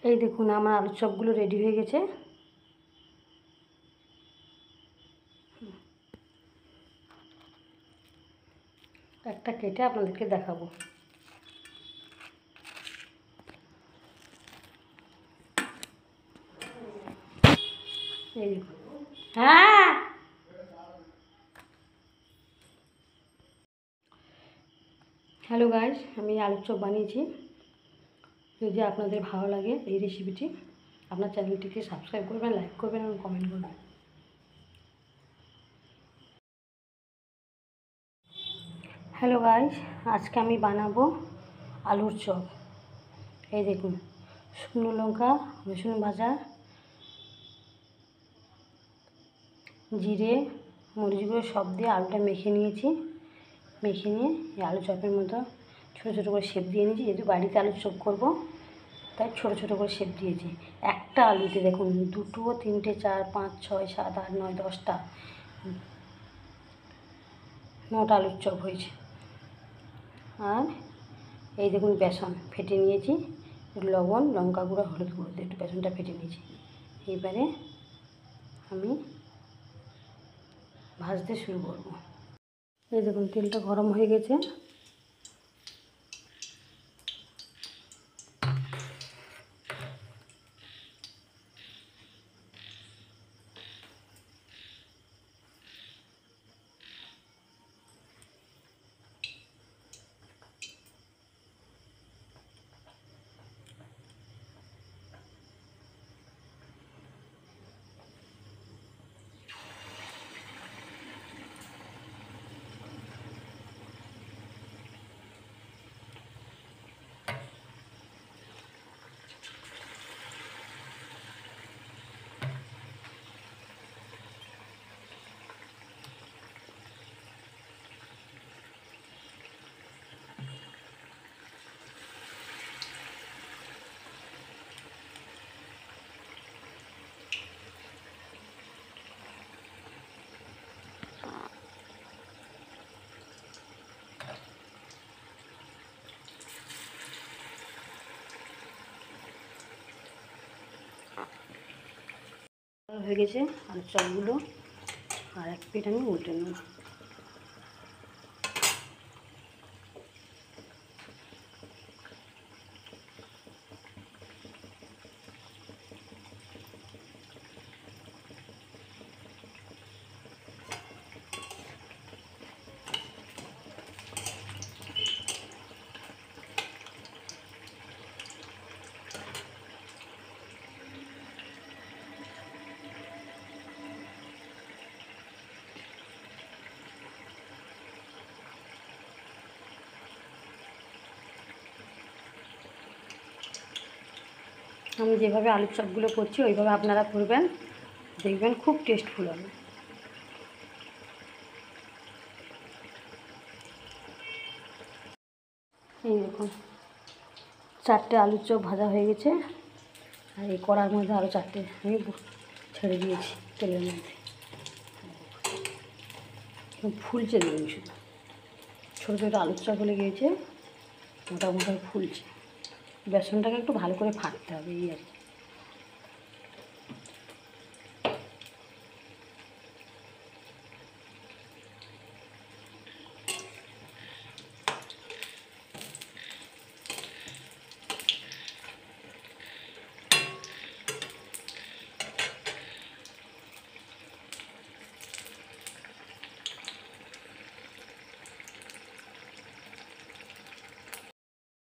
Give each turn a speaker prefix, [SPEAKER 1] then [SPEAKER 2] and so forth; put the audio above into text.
[SPEAKER 1] এই দেখুন আমার আলুর চপগুলো রেডি হয়ে গেছে। একটা কেটে আপনাদেরকে দেখাবো। এই দেখুন। হ্যাঁ, হ্যালো গাইস, আমি আলুর চপ বানিয়েছি। যদি আপনাদের ভালো লাগে এই রেসিপিটি, আপনার চ্যানেলটিকে সাবস্ক্রাইব করবেন, লাইক করবেন এবং কমেন্ট করবেন। হ্যালো গাইস, আজকে আমি বানাবো আলুর চপ। এই দেখুন, শুকনো লঙ্কা, রসুন ভাজা, জিরে, মরিচ গুঁড়ো সব দিয়ে আলুটা মেখে নিয়েছি। মেখে নিয়ে এই আলু চপের মতো ছোটো ছোটো করে শেপ দিয়ে নিয়েছি। যেহেতু বাড়িতে আলুর চপ করবো তাই ছোটো ছোটো করে শেপ দিয়েছি। একটা আলুতে দেখুন 2, 3, 4, 5, 6, 7, 8, 9, 10টা 9টা আলুর চপ হয়েছে। আর এই দেখুন বেসন ফেটে নিয়েছি, লবণ, লঙ্কা গুঁড়ো, হলুদ গুঁড়ো দিয়ে একটু বেসনটা ফেটে নিয়েছি। এবারে আমি ভাজতে শুরু করব। এই দেখুন তেলটা গরম হয়ে গেছে। হয়ে গেছে আলুর চপগুলো। আর এক প্লেট আমি উল্টে নেব। আমি যেভাবে আলুর চপগুলো করছি ওইভাবে আপনারা করবেন, দেখবেন খুব টেস্টফুল হবে। এই দেখুন 4টে আলুর চপ ভাজা হয়ে গেছে। আর এই কড়ার মধ্যে আরও 4টে আমি ছেড়ে দিয়েছি তেলের মধ্যে। ফুলছে দেখুন, শুধু ছোটো ছোটো আলুর চপ হলে গিয়েছে, মোটা মোটা ফুলছে। বেসনটাকে একটু ভালো করে ফাটতে হবে, এই আর কি।